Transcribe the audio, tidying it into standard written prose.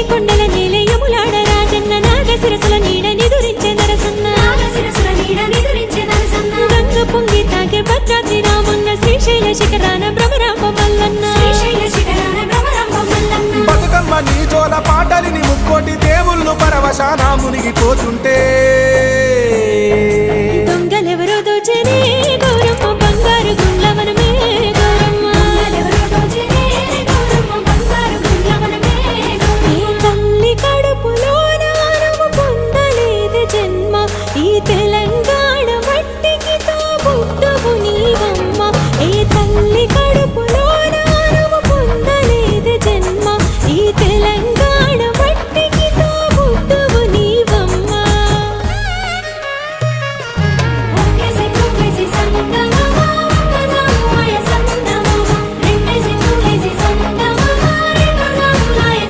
కొండల నేలే యములాడ రాజన్న నాగశిరసుల నీడ నిదురించే నరసన్న గంగ పొంగి తాగే భద్రాద్రి రామన్న శ్రీశైల శిఖరాన భ్రమరాంబ మల్లన్న బతుకమ్మ నీ జోల పాటలిని ముక్కోటి దేవుళ్ళు పరవశాన మునిగిపోతుంటే